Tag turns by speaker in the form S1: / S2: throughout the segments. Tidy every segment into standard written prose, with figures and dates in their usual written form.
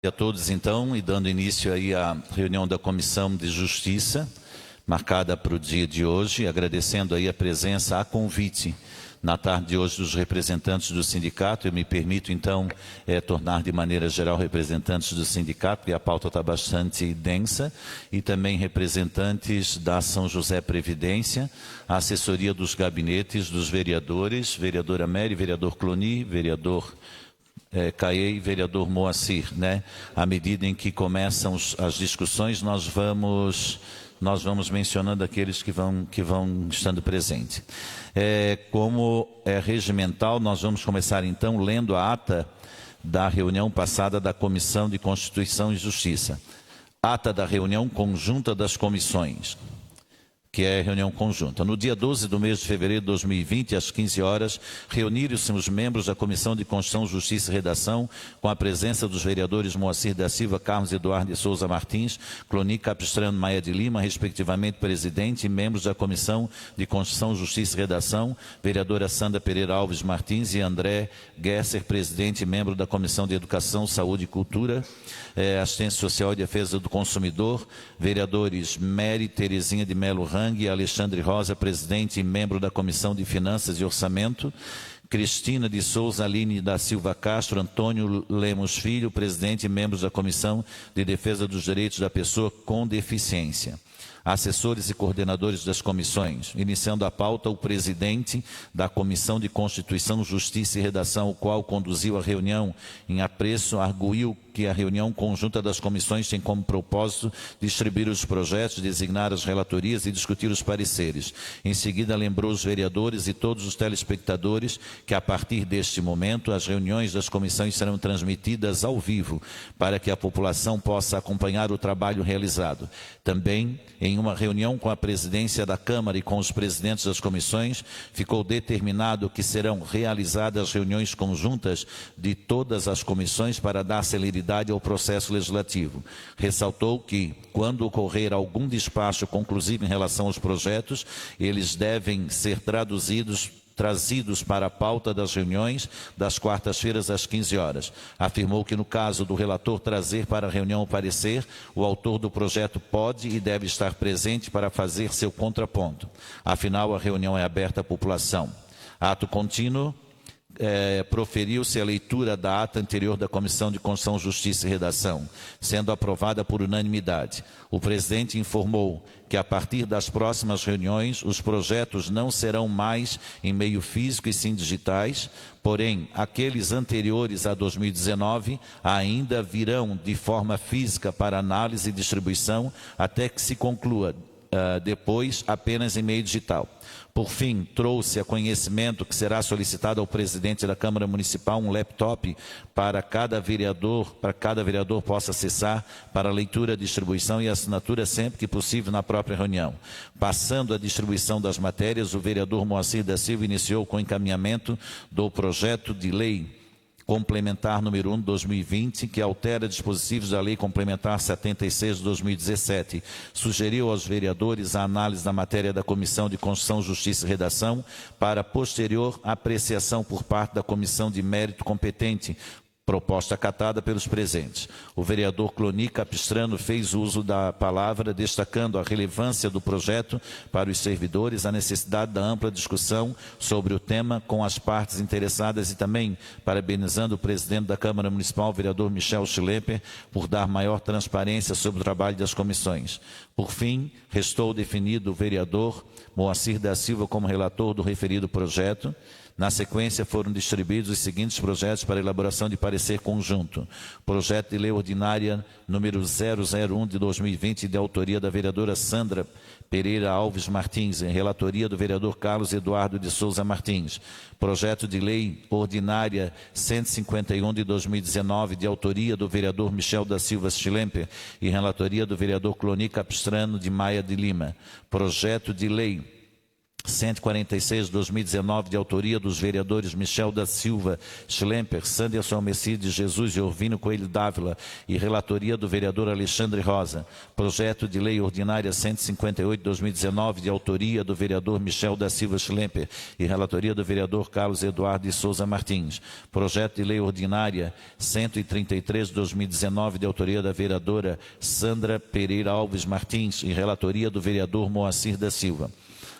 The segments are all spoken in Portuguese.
S1: A todos, então, e dando início aí à reunião da Comissão de Justiça, marcada para o dia de hoje, agradecendo aí a presença, a convite na tarde de hoje dos representantes do sindicato. Eu me permito, então, tornar de maneira geral representantes do sindicato, porque a pauta está bastante densa, e também representantes da São José Previdência, a assessoria dos gabinetes dos vereadores, vereadora Mary, vereador Cloni, vereador Caê e vereador Moacir, né? À medida em que começam as discussões, nós vamos mencionando aqueles que vão estando presentes. Como é regimental, nós vamos começar então lendo a ata da reunião passada da Comissão de Constituição e Justiça. Ata da reunião conjunta das comissões, que é reunião conjunta. No dia 12 do mês de fevereiro de 2020, às 15 horas, reuniram-se os membros da Comissão de Constituição, Justiça e Redação, com a presença dos vereadores Moacir da Silva, Carlos Eduardo de Souza Martins, Cloni Capistrano Maia de Lima, respectivamente presidente, e membros da Comissão de Constituição, Justiça e Redação, vereadora Sandra Pereira Alves Martins e André Gesser, presidente e membro da Comissão de Educação, Saúde e Cultura, Assistência Social e Defesa do Consumidor, vereadores Mary Terezinha de Melo Rang e Alexandre Rosa, presidente e membro da Comissão de Finanças e Orçamento, Cristina de Souza Aline da Silva Castro, Antônio Lemos Filho, presidente e membros da Comissão de Defesa dos Direitos da Pessoa com Deficiência. Assessores e coordenadores das comissões. Iniciando a pauta, o presidente da Comissão de Constituição, Justiça e Redação, o qual conduziu a reunião em apreço, arguiu que a reunião conjunta das comissões tem como propósito distribuir os projetos, designar as relatorias e discutir os pareceres. Em seguida, lembrou os vereadores e todos os telespectadores que, a partir deste momento, as reuniões das comissões serão transmitidas ao vivo, para que a população possa acompanhar o trabalho realizado. Também, em uma reunião com a presidência da Câmara e com os presidentes das comissões, ficou determinado que serão realizadas reuniões conjuntas de todas as comissões para dar celeridade ao processo legislativo. Ressaltou que, quando ocorrer algum despacho conclusivo em relação aos projetos, eles devem ser trazidos para a pauta das reuniões das quartas-feiras às 15 horas. Afirmou que, no caso do relator trazer para a reunião o parecer, o autor do projeto pode e deve estar presente para fazer seu contraponto. Afinal, a reunião é aberta à população. Ato contínuo. Proferiu-se a leitura da ata anterior da Comissão de Constituição, Justiça e Redação, sendo aprovada por unanimidade. O presidente informou que, a partir das próximas reuniões, os projetos não serão mais em meio físico e sim digitais, porém, aqueles anteriores a 2019 ainda virão de forma física para análise e distribuição, até que se conclua depois apenas em meio digital. Por fim, trouxe a conhecimento que será solicitado ao presidente da Câmara Municipal um laptop para cada vereador possa acessar para leitura, distribuição e assinatura sempre que possível na própria reunião. Passando a distribuição das matérias, o vereador Moacir da Silva iniciou com o encaminhamento do projeto de lei complementar número 1 de 2020, que altera dispositivos da Lei Complementar 76 de 2017. Sugeriu aos vereadores a análise da matéria da Comissão de Constituição, Justiça e Redação para posterior apreciação por parte da Comissão de Mérito competente, proposta acatada pelos presentes. O vereador Cloni Capistrano fez uso da palavra, destacando a relevância do projeto para os servidores, a necessidade da ampla discussão sobre o tema com as partes interessadas e também parabenizando o presidente da Câmara Municipal, o vereador Michel Schlepper, por dar maior transparência sobre o trabalho das comissões. Por fim, restou definido o vereador Moacir da Silva como relator do referido projeto. Na sequência, foram distribuídos os seguintes projetos para elaboração de parecer conjunto. Projeto de lei ordinária número 001 de 2020, de autoria da vereadora Sandra Pereira Alves Martins, em relatoria do vereador Carlos Eduardo de Souza Martins. Projeto de lei ordinária 151 de 2019, de autoria do vereador Michel da Silva Schlemper, e relatoria do vereador Cloni Capistrano de Maia de Lima. Projeto de lei 146 de 2019, de autoria dos vereadores Michel da Silva Schlemper, Sanderson Messias de Jesus e Orvino Coelho Dávila, e relatoria do vereador Alexandre Rosa. Projeto de lei ordinária 158 de 2019, de autoria do vereador Michel da Silva Schlemper e relatoria do vereador Carlos Eduardo de Souza Martins. Projeto de lei ordinária 133 de 2019, de autoria da vereadora Sandra Pereira Alves Martins e relatoria do vereador Moacir da Silva.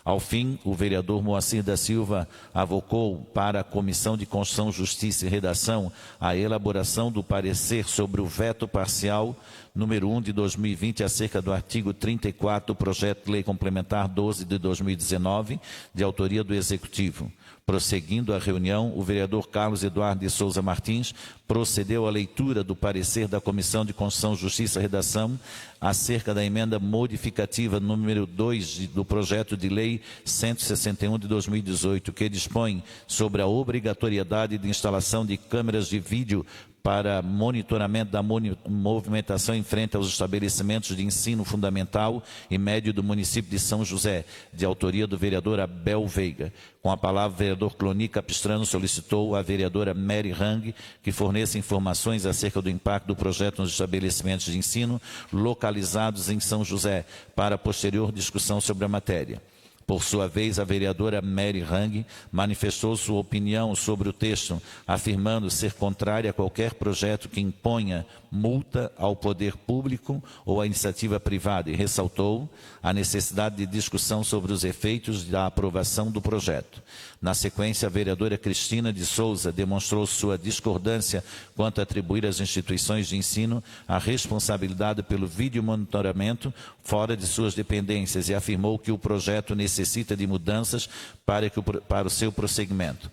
S1: Ao fim, o vereador Moacir da Silva avocou para a Comissão de Constituição, Justiça e Redação a elaboração do parecer sobre o veto parcial número 1 de 2020 acerca do artigo 34 do projeto de lei complementar 12 de 2019, de autoria do Executivo. Prosseguindo a reunião, o vereador Carlos Eduardo de Souza Martins procedeu à leitura do parecer da Comissão de Constituição, Justiça e Redação acerca da emenda modificativa número 2 do projeto de lei 161 de 2018, que dispõe sobre a obrigatoriedade de instalação de câmeras de vídeo para monitoramento da movimentação em frente aos estabelecimentos de ensino fundamental e médio do município de São José, de autoria do vereador Abel Veiga. Com a palavra, o vereador Cloni Capistrano solicitou à vereadora Mary Hang que forneça informações acerca do impacto do projeto nos estabelecimentos de ensino localizados em São José, para posterior discussão sobre a matéria. Por sua vez, a vereadora Mary Hang manifestou sua opinião sobre o texto, afirmando ser contrária a qualquer projeto que imponha multa ao poder público ou à iniciativa privada e ressaltou a necessidade de discussão sobre os efeitos da aprovação do projeto. Na sequência, a vereadora Cristina de Souza demonstrou sua discordância quanto a atribuir às instituições de ensino a responsabilidade pelo videomonitoramento fora de suas dependências e afirmou que o projeto necessita de mudanças para o seu prosseguimento.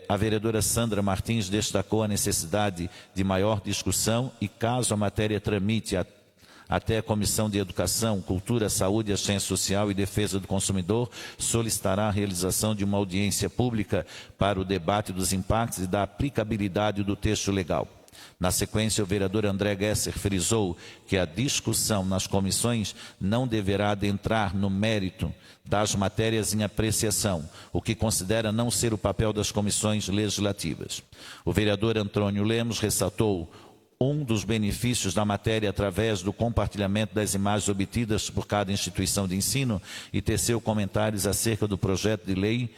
S1: A vereadora Sandra Martins destacou a necessidade de maior discussão e, caso a matéria tramite até a Comissão de Educação, Cultura, Saúde, Assistência Social e Defesa do Consumidor, solicitará a realização de uma audiência pública para o debate dos impactos e da aplicabilidade do texto legal. Na sequência, o vereador André Gesser frisou que a discussão nas comissões não deverá adentrar no mérito das matérias em apreciação, o que considera não ser o papel das comissões legislativas. O vereador Antônio Lemos ressaltou um dos benefícios da matéria através do compartilhamento das imagens obtidas por cada instituição de ensino e teceu comentários acerca do projeto de lei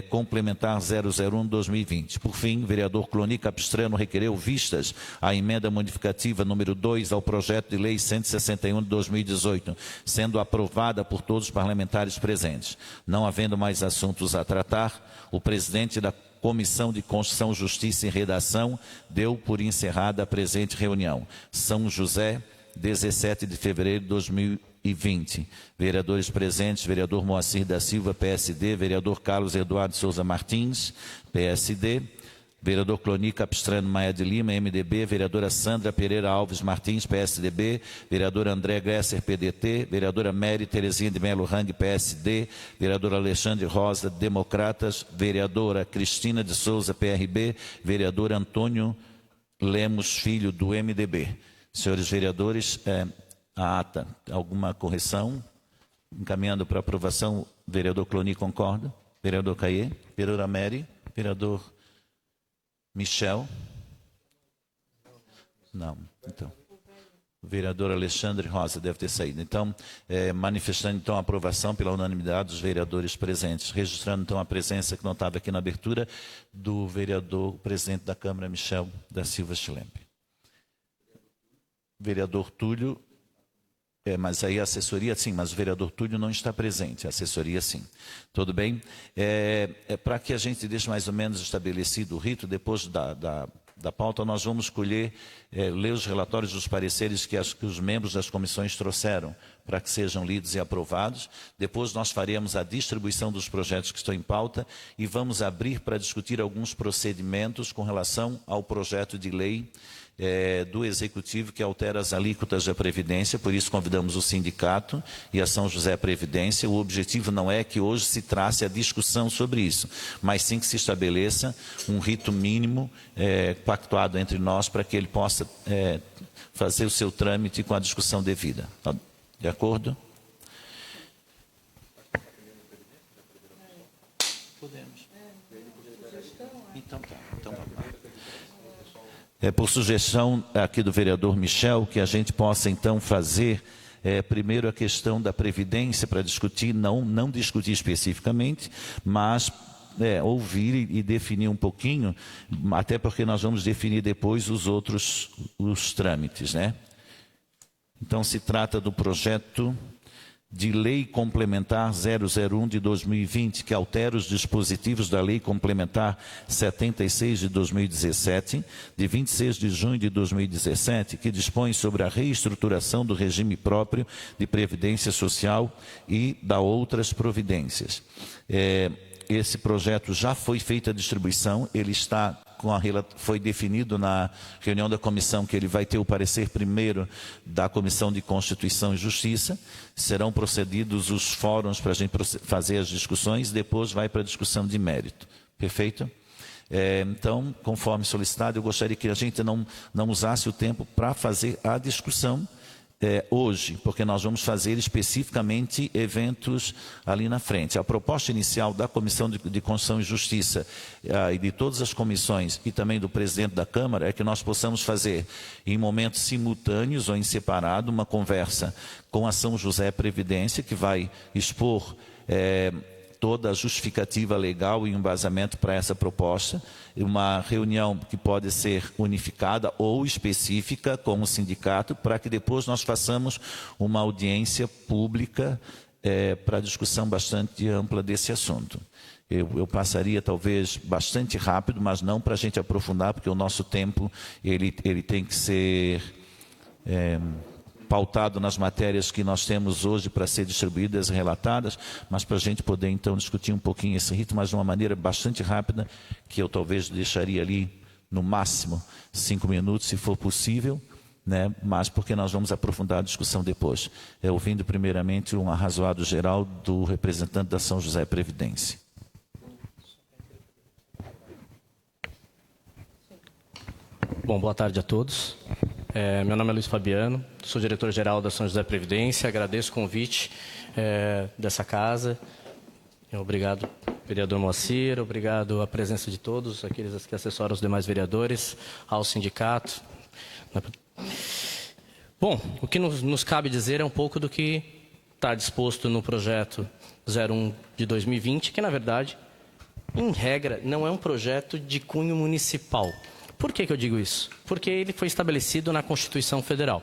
S1: complementar 001/2020. Por fim, o vereador Cloni Capistrano requereu vistas à emenda modificativa número 2 ao projeto de lei 161 de 2018, sendo aprovada por todos os parlamentares presentes. Não havendo mais assuntos a tratar, o presidente da Comissão de Constituição, Justiça e Redação deu por encerrada a presente reunião. São José, 17 de fevereiro de 2020. Vereadores presentes, vereador Moacir da Silva, PSD, vereador Carlos Eduardo de Souza Martins, PSD, vereador Cloni Capistrano Maia de Lima, MDB, vereadora Sandra Pereira Alves Martins, PSDB, vereador André Gresser, PDT, vereadora Mary Terezinha de Melo Hang, PSD, vereador Alexandre Rosa, Democratas, vereadora Cristina de Souza, PRB, vereador Antônio Lemos Filho, do MDB. Senhores vereadores, a ata, alguma correção? Encaminhando para aprovação, vereador Cloni concorda? Vereador Caê? Vereadora Mary? Vereador Michel? Não. Então, o vereador Alexandre Rosa deve ter saído. Então, manifestando então a aprovação pela unanimidade dos vereadores presentes, registrando então a presença que não estava aqui na abertura do vereador presidente da Câmara, Michel da Silva Schlemper. Vereador Túlio, mas aí a assessoria sim, mas o vereador Túlio não está presente, a assessoria sim. Tudo bem? Para que a gente deixe mais ou menos estabelecido o rito, depois da pauta, nós vamos ler os relatórios dos pareceres que os membros das comissões trouxeram para que sejam lidos e aprovados. Depois nós faremos a distribuição dos projetos que estão em pauta e vamos abrir para discutir alguns procedimentos com relação ao projeto de lei do Executivo que altera as alíquotas da Previdência, por isso convidamos o sindicato e a São José Previdência. O objetivo não é que hoje se trace a discussão sobre isso, mas sim que se estabeleça um rito mínimo pactuado entre nós para que ele possa fazer o seu trâmite com a discussão devida. De acordo? por sugestão aqui do vereador Michel, que a gente possa então fazer primeiro a questão da Previdência para discutir, não discutir especificamente, mas ouvir e definir um pouquinho, até porque nós vamos definir depois os trâmites, né? Então se trata do projeto de Lei Complementar 001 de 2020, que altera os dispositivos da Lei Complementar 76 de 2017, de 26 de junho de 2017, que dispõe sobre a reestruturação do regime próprio de previdência social e da outras providências. Esse projeto já foi feita a distribuição, ele está foi definido na reunião da comissão que ele vai ter o parecer primeiro da Comissão de Constituição e Justiça, serão procedidos os fóruns para a gente fazer as discussões, depois vai para a discussão de mérito. Perfeito? Então, conforme solicitado, eu gostaria que a gente não usasse o tempo para fazer a discussão hoje, porque nós vamos fazer especificamente eventos ali na frente. A proposta inicial da Comissão de Constituição e Justiça e de todas as comissões e também do presidente da Câmara é que nós possamos fazer em momentos simultâneos ou em separado uma conversa com a São José Previdência, que vai expor toda a justificativa legal e embasamento para essa proposta, uma reunião que pode ser unificada ou específica com o sindicato, para que depois nós façamos uma audiência pública para discussão bastante ampla desse assunto. Eu passaria talvez bastante rápido, mas não para a gente aprofundar, porque o nosso tempo ele tem que ser pautado nas matérias que nós temos hoje para ser distribuídas e relatadas, mas para a gente poder então discutir um pouquinho esse ritmo, mas de uma maneira bastante rápida, que eu talvez deixaria ali no máximo 5 minutos, se for possível, né? Mas porque nós vamos aprofundar a discussão depois. Ouvindo primeiramente um arrazoado geral do representante da São José Previdência.
S2: Bom, boa tarde a todos. Meu nome é Luiz Fabiano, sou diretor-geral da São José Previdência, agradeço o convite dessa casa. Obrigado, vereador Moacir, obrigado à presença de todos, aqueles que assessoram os demais vereadores, ao sindicato. Bom, o que nos cabe dizer é um pouco do que está disposto no projeto 01 de 2020, que na verdade, em regra, não é um projeto de cunho municipal. Por que eu digo isso? Porque ele foi estabelecido na Constituição Federal.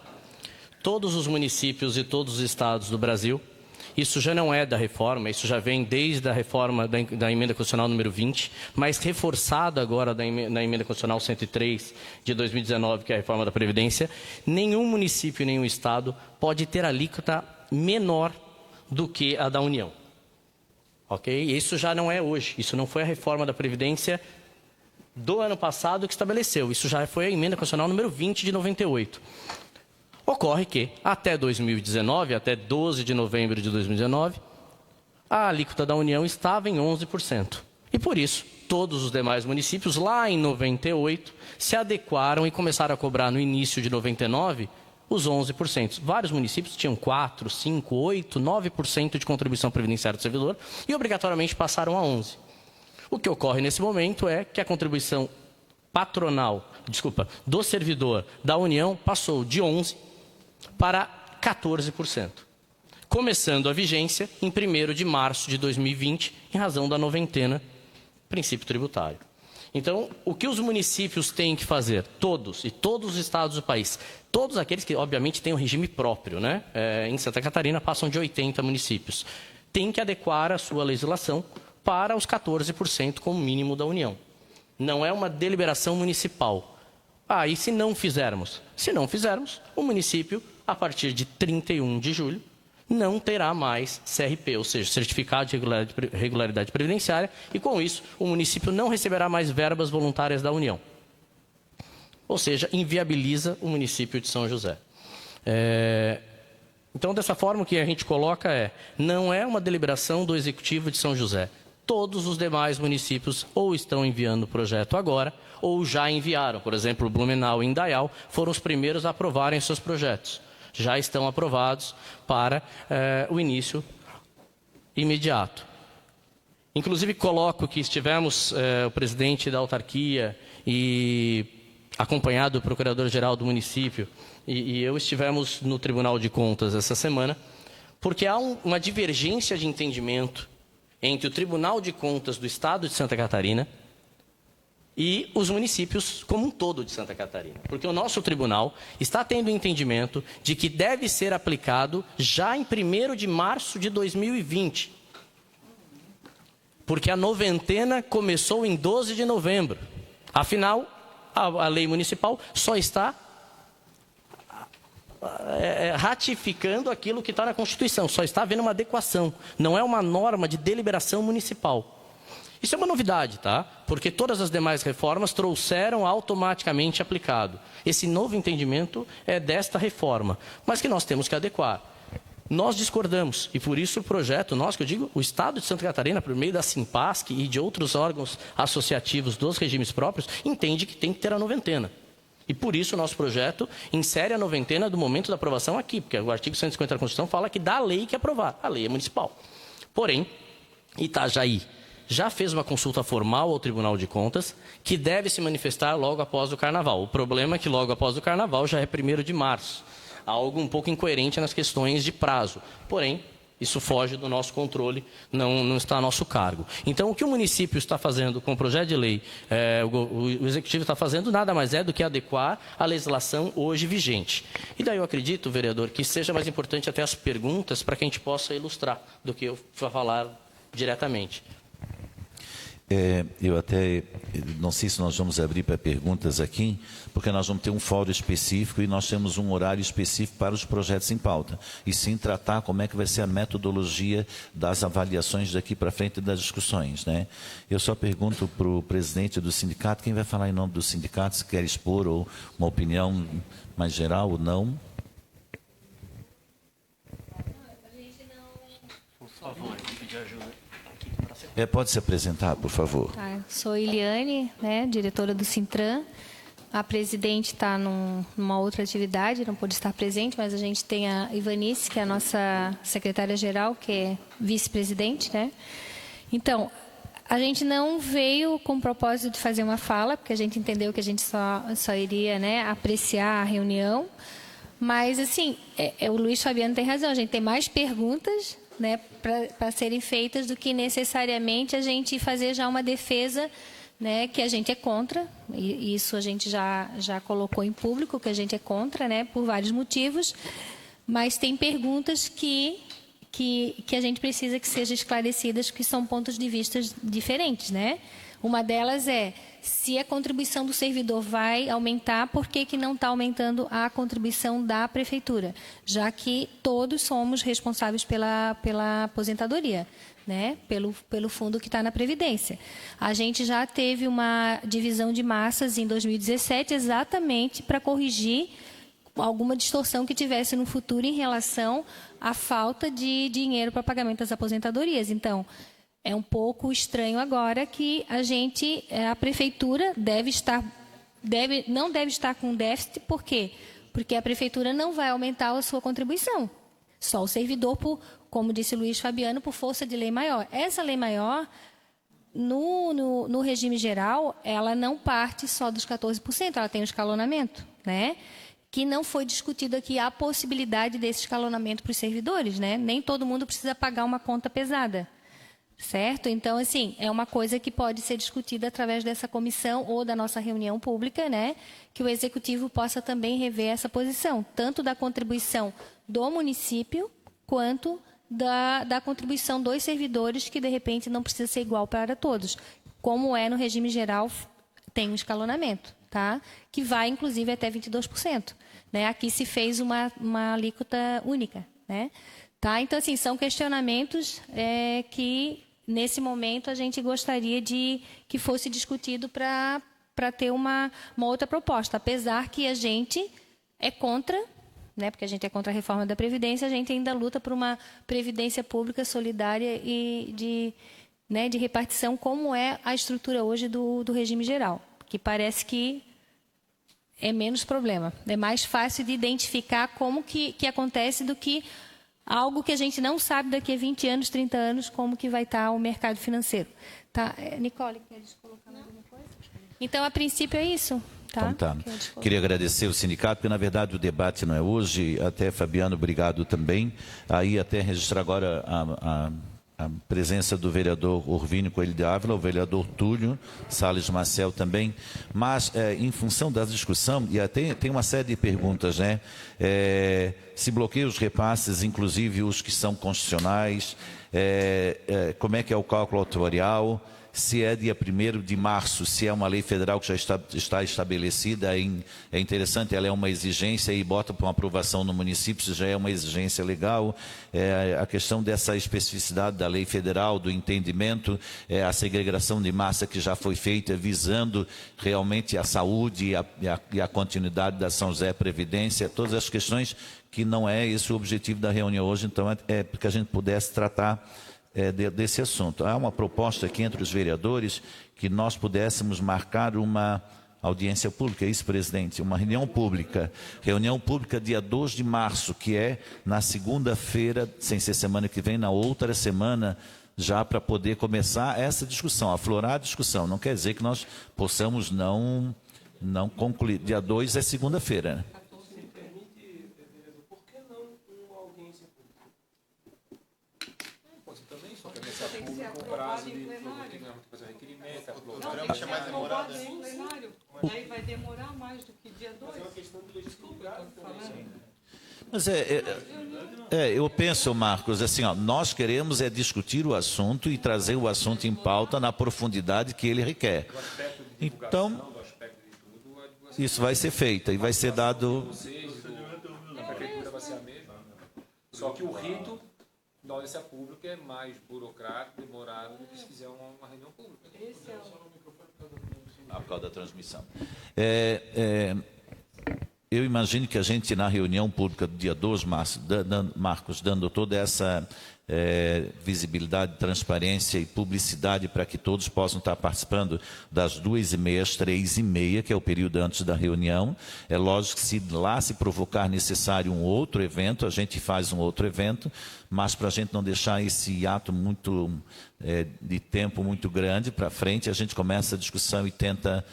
S2: Todos os municípios e todos os estados do Brasil, isso já não é da reforma, isso já vem desde a reforma da Emenda Constitucional número 20, mas reforçado agora na Emenda Constitucional 103 de 2019, que é a reforma da Previdência, nenhum município e nenhum estado pode ter alíquota menor do que a da União. Ok? Isso já não é hoje, isso não foi a reforma da Previdência do ano passado que estabeleceu. Isso já foi a Emenda Constitucional número 20 de 98. Ocorre que, até 2019, até 12 de novembro de 2019, a alíquota da União estava em 11%. E por isso, todos os demais municípios, lá em 98, se adequaram e começaram a cobrar no início de 99 os 11%. Vários municípios tinham 4%, 5%, 8%, 9% de contribuição previdenciária do servidor e obrigatoriamente passaram a 11%. O que ocorre nesse momento é que a contribuição do servidor da União passou de 11% para 14%, começando a vigência em 1º de março de 2020, em razão da noventena princípio tributário. Então, o que os municípios têm que fazer? Todos, e todos os estados do país, todos aqueles que, obviamente, têm um regime próprio, né? Em Santa Catarina, passam de 80 municípios, têm que adequar a sua legislação para os 14% como mínimo da União. Não é uma deliberação municipal. E se não fizermos? Se não fizermos, o município, a partir de 31 de julho, não terá mais CRP, ou seja, Certificado de Regularidade Previdenciária, e com isso o município não receberá mais verbas voluntárias da União. Ou seja, inviabiliza o município de São José. Então, dessa forma, o que a gente coloca não é uma deliberação do Executivo de São José. Todos os demais municípios ou estão enviando o projeto agora, ou já enviaram. Por exemplo, Blumenau e Indaial foram os primeiros a aprovarem seus projetos. Já estão aprovados para o início imediato. Inclusive, coloco que estivemos o presidente da autarquia e acompanhado do Procurador-Geral do município, e eu estivemos no Tribunal de Contas essa semana, porque há uma divergência de entendimento entre o Tribunal de Contas do Estado de Santa Catarina e os municípios como um todo de Santa Catarina. Porque o nosso tribunal está tendo o entendimento de que deve ser aplicado já em 1º de março de 2020. Porque a noventena começou em 12 de novembro. Afinal, a lei municipal só está ratificando aquilo que está na Constituição, só está havendo uma adequação, não é uma norma de deliberação municipal. Isso é uma novidade, tá? Porque todas as demais reformas trouxeram automaticamente aplicado. Esse novo entendimento é desta reforma, mas que nós temos que adequar. Nós discordamos, e por isso o projeto, nós que eu digo, o Estado de Santa Catarina, por meio da Simpasc e de outros órgãos associativos dos regimes próprios, entende que tem que ter a noventena. E por isso o nosso projeto insere a noventena do momento da aprovação aqui, porque o artigo 150 da Constituição fala que dá a lei que aprovar, a lei é municipal. Porém, Itajaí já fez uma consulta formal ao Tribunal de Contas, que deve se manifestar logo após o Carnaval. O problema é que logo após o Carnaval já é 1º de março. Algo um pouco incoerente nas questões de prazo. Porém, isso foge do nosso controle, não está a nosso cargo. Então, o que o município está fazendo com o projeto de lei, o Executivo está fazendo nada mais é do que adequar a legislação hoje vigente. E daí eu acredito, vereador, que seja mais importante até as perguntas para que a gente possa ilustrar do que eu falar diretamente.
S1: Eu até não sei se nós vamos abrir para perguntas aqui, porque nós vamos ter um fórum específico e nós temos um horário específico para os projetos em pauta. E sim tratar como é que vai ser a metodologia das avaliações daqui para frente das discussões, né? Eu só pergunto para o presidente do sindicato, quem vai falar em nome do sindicato, se quer expor ou uma opinião mais geral ou não?
S2: Por favor, eu pedi ajuda.
S1: Pode se apresentar, por favor.
S3: Sou Eliane, né, diretora do Sintran. A presidente está numa outra atividade, não pôde estar presente, mas a gente tem a Ivanice, que é a nossa secretária-geral, que é vice-presidente, né? Então, a gente não veio com o propósito de fazer uma fala, porque a gente entendeu que a gente só iria, né, apreciar a reunião. Mas, assim, o Luiz Fabiano tem razão, a gente tem mais perguntas, né, para serem feitas do que necessariamente a gente fazer já uma defesa, né, que a gente é contra, e isso a gente já colocou em público, que a gente é contra, né, por vários motivos, mas tem perguntas que a gente precisa que sejam esclarecidas, que são pontos de vista diferentes, né? Uma delas é, se a contribuição do servidor vai aumentar, por que não está aumentando a contribuição da prefeitura? Já que todos somos responsáveis pela aposentadoria, né? Pelo fundo que está na Previdência. A gente já teve uma divisão de massas em 2017, exatamente para corrigir alguma distorção que tivesse no futuro em relação à falta de dinheiro para pagamento das aposentadorias. Então, é um pouco estranho agora que a prefeitura não deve estar com déficit. Por quê? Porque a prefeitura não vai aumentar a sua contribuição. Só o servidor, como disse Luiz Fabiano, por força de lei maior. Essa lei maior, no regime geral, ela não parte só dos 14%, ela tem um escalonamento, né? Que não foi discutido aqui a possibilidade desse escalonamento para os servidores, né? Nem todo mundo precisa pagar uma conta pesada. Certo? Então, assim, é uma coisa que pode ser discutida através dessa comissão ou da nossa reunião pública, né? Que o Executivo possa também rever essa posição, tanto da contribuição do município, quanto da contribuição dos servidores, que, de repente, não precisa ser igual para todos. Como é no regime geral, tem um escalonamento, tá? Que vai, inclusive, até 22%. Né? Aqui se fez uma alíquota única, né? Tá? Então, assim, são questionamentos que, nesse momento, a gente gostaria que fosse discutido para ter uma outra proposta. Apesar que a gente é contra, né, porque a gente é contra a reforma da Previdência, a gente ainda luta por uma Previdência pública solidária e de repartição, como é a estrutura hoje do regime geral, que parece que é menos problema. É mais fácil de identificar como que acontece do que algo que a gente não sabe daqui a 20 anos, 30 anos, como que vai estar o mercado financeiro. Tá? Nicole, queres colocar alguma coisa? Então, a princípio é isso. Tá?
S1: Então tá. Queria agradecer o sindicato, porque na verdade o debate não é hoje. Até Fabiano, obrigado também. Aí até registrar agora a presença do vereador Orvínio Coelho de Ávila, o vereador Túlio Salles Marcel também. Mas em função da discussão, e até tem uma série de perguntas, né? Se bloqueiam os repasses, inclusive os que são constitucionais, como é que é o cálculo autorial, se é dia 1º de março, se é uma lei federal que já está estabelecida, é interessante, ela é uma exigência e bota para uma aprovação no município, se já é uma exigência legal, a questão dessa especificidade da lei federal, do entendimento, a segregação de massa que já foi feita, visando realmente a saúde e a continuidade da São José Previdência, todas as questões que não é esse o objetivo da reunião hoje, então é porque a gente pudesse tratar desse assunto. Há uma proposta aqui entre os vereadores que nós pudéssemos marcar uma audiência pública, é isso, presidente? Uma reunião pública dia 2 de março, que é na segunda-feira, sem ser semana que vem, na outra semana, já para poder começar essa discussão, aflorar a discussão. Não quer dizer que nós possamos não concluir. Dia 2 é segunda-feira, né?
S4: Aí vai demorar mais do que dia 2. Desculpa, eu estou falando.
S1: Mas eu penso, Marcos, assim, ó, nós queremos discutir o assunto e trazer o assunto em pauta na profundidade que ele requer. Então, isso vai ser feito e vai ser dado...
S5: A prefeitura vai ser a mesma. Só que o rito da audiência pública é mais burocrático, demorado do que se fizer uma reunião pública.
S4: Esse é o...
S1: Por causa da transmissão. Eu imagino que a gente, na reunião pública do dia 2, Marcos, dando toda essa visibilidade, transparência e publicidade para que todos possam estar participando das 2h30 às 3h30, que é o período antes da reunião. É lógico que se lá se provocar necessário um outro evento, a gente faz um outro evento, mas para a gente não deixar esse ato muito de tempo muito grande para frente, a gente começa a discussão e tenta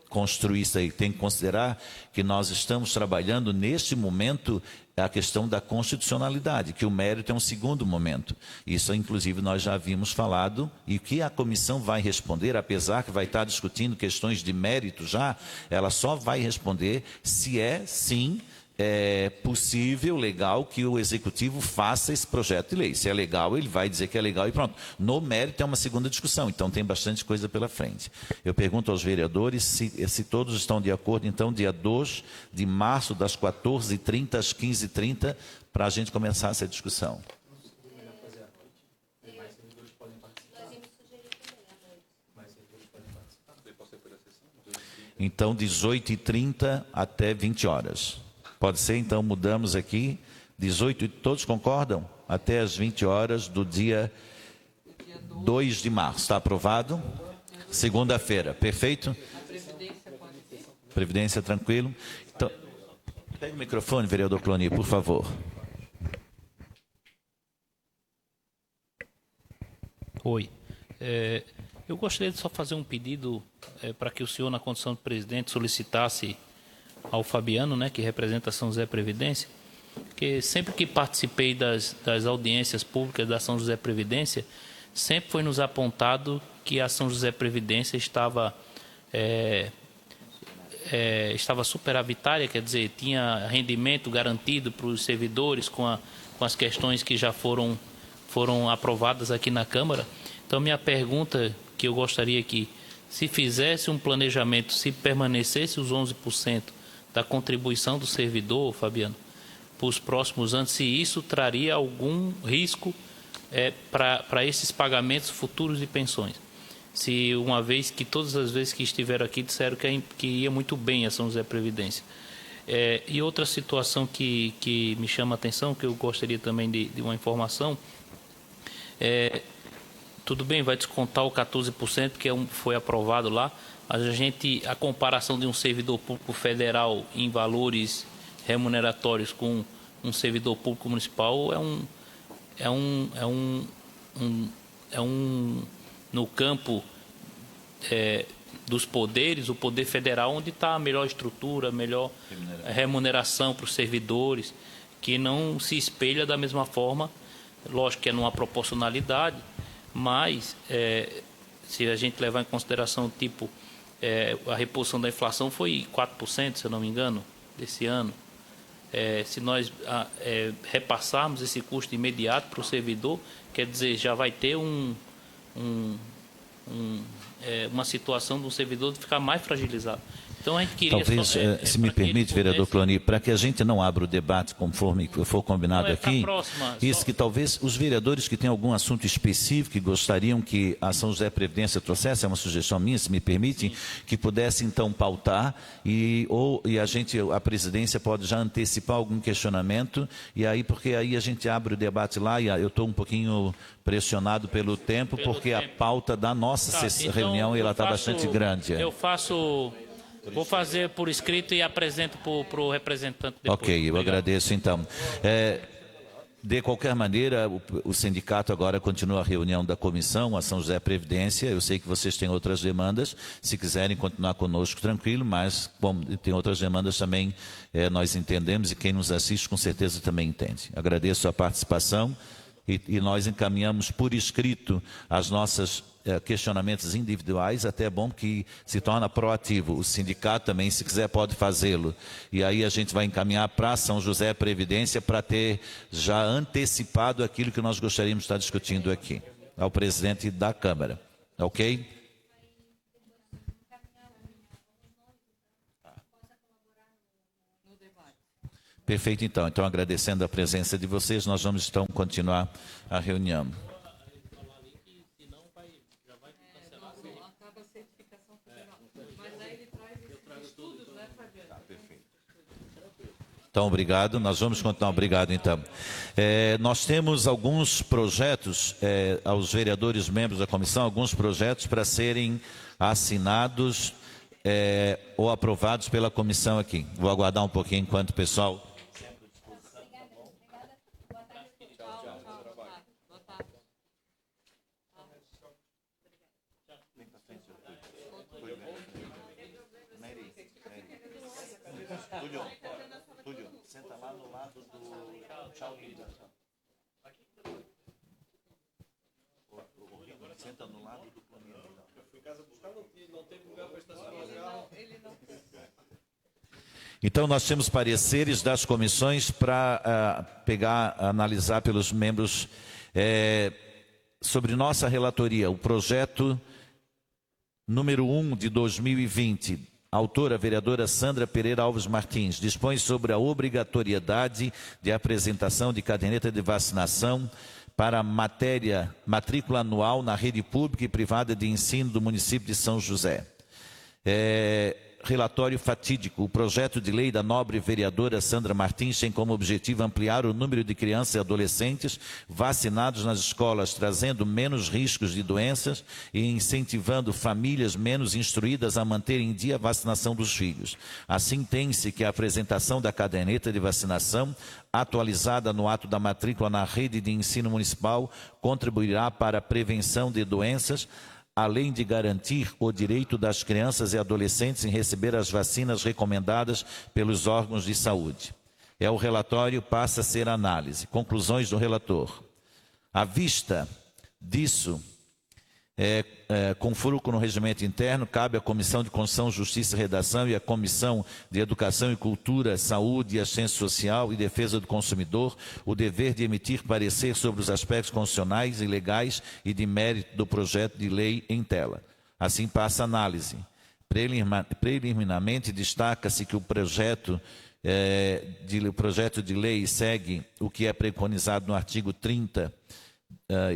S1: construir isso aí. Tem que considerar que nós estamos trabalhando neste momento a questão da constitucionalidade, que o mérito é um segundo momento. Isso, inclusive, nós já havíamos falado, e que a comissão vai responder, apesar que vai estar discutindo questões de mérito já, ela só vai responder se sim, possível, legal, que o Executivo faça esse projeto de lei. Se é legal, ele vai dizer que é legal e pronto. No mérito é uma segunda discussão, então tem bastante coisa pela frente. Eu pergunto aos vereadores se todos estão de acordo, então, dia 2 de março, das 14h30 às 15h30, para a gente começar essa discussão. Então, 18h30 até 20 horas. Pode ser, então, mudamos aqui, 18, todos concordam? Até as 20 horas do dia 2 de março. Está aprovado? Segunda-feira, perfeito? Previdência, tranquilo? Então, pega o microfone, vereador Cloni, por favor.
S6: Oi. Eu gostaria de só fazer um pedido para que o senhor, na condição de presidente, solicitasse ao Fabiano, né, que representa a São José Previdência, que sempre que participei das audiências públicas da São José Previdência, sempre foi nos apontado que a São José Previdência estava superavitária, quer dizer, tinha rendimento garantido para os servidores com as questões que já foram aprovadas aqui na Câmara. Então, minha pergunta que eu gostaria que, se fizesse um planejamento, se permanecesse os 11% da contribuição do servidor, Fabiano, para os próximos anos, se isso traria algum risco para esses pagamentos futuros de pensões. Se uma vez que todas as vezes que estiveram aqui disseram que ia muito bem a São José Previdência. E outra situação que me chama a atenção, que eu gostaria também de uma informação, tudo bem, vai descontar o 14%, que foi aprovado lá, mas a comparação de um servidor público federal em valores remuneratórios com um servidor público municipal no campo dos poderes, o poder federal, onde está a melhor estrutura, a melhor remuneração para os servidores, que não se espelha da mesma forma, lógico que é numa proporcionalidade, mas se a gente levar em consideração, tipo, a reposição da inflação foi 4%, se eu não me engano, desse ano. Se nós repassarmos esse custo imediato para o servidor, quer dizer, já vai ter uma situação do servidor de ficar mais fragilizado. Então, a gente queria...
S1: Talvez, se me permite, vereador Cloni, para que a gente não abra o debate conforme for combinado aqui, isso que talvez os vereadores que têm algum assunto específico que gostariam que a São José Previdência trouxesse, é uma sugestão minha, se me permitem, que pudesse então pautar e a presidência pode já antecipar algum questionamento, e aí, porque aí a gente abre o debate lá, e eu estou um pouquinho pressionado pelo tempo, porque a pauta da nossa reunião ela está bastante grande.
S6: Vou fazer por escrito e apresento para o representante depois.
S1: Ok, eu agradeço então. De qualquer maneira, o sindicato agora continua a reunião da comissão, a São José Previdência. Eu sei que vocês têm outras demandas, se quiserem continuar conosco, tranquilo, mas como tem outras demandas também, nós entendemos e quem nos assiste com certeza também entende. Agradeço a participação e nós encaminhamos por escrito as nossas questionamentos individuais, até é bom que se torna proativo. O sindicato também, se quiser, pode fazê-lo. E aí a gente vai encaminhar para São José Previdência para ter já antecipado aquilo que nós gostaríamos de estar discutindo aqui, ao presidente da Câmara. Ok? Perfeito, então. Então, agradecendo a presença de vocês, nós vamos então continuar a reunião. Então, obrigado. Nós vamos continuar. Obrigado, então. Nós temos alguns projetos, aos vereadores membros da comissão, alguns projetos para serem assinados ou aprovados pela comissão aqui. Vou aguardar um pouquinho enquanto o pessoal... Túlio, senta lá no lado do tchau. Senta no lado do planeta. Eu fui em casa buscar, não teve lugar para estacionar. Então, nós temos pareceres das comissões para analisar pelos membros sobre nossa relatoria, o projeto número 1 de 2020. Autora, a vereadora Sandra Pereira Alves Martins, dispõe sobre a obrigatoriedade de apresentação de caderneta de vacinação para matrícula anual na rede pública e privada de ensino do município de São José. Relatório fatídico. O projeto de lei da nobre vereadora Sandra Martins tem como objetivo ampliar o número de crianças e adolescentes vacinados nas escolas, trazendo menos riscos de doenças e incentivando famílias menos instruídas a manter em dia a vacinação dos filhos. Assim, tem-se que a apresentação da caderneta de vacinação, atualizada no ato da matrícula na rede de ensino municipal, contribuirá para a prevenção de doenças, além de garantir o direito das crianças e adolescentes em receber as vacinas recomendadas pelos órgãos de saúde. O relatório passa a ser análise. Conclusões do relator. À vista disso, com furco no regimento interno, cabe à Comissão de Constituição, Justiça e Redação e à Comissão de Educação e Cultura, Saúde e Assistência Social e Defesa do Consumidor o dever de emitir parecer sobre os aspectos constitucionais e legais e de mérito do projeto de lei em tela. Assim passa a análise. Preliminarmente, destaca-se que o projeto de lei segue o que é preconizado no artigo 30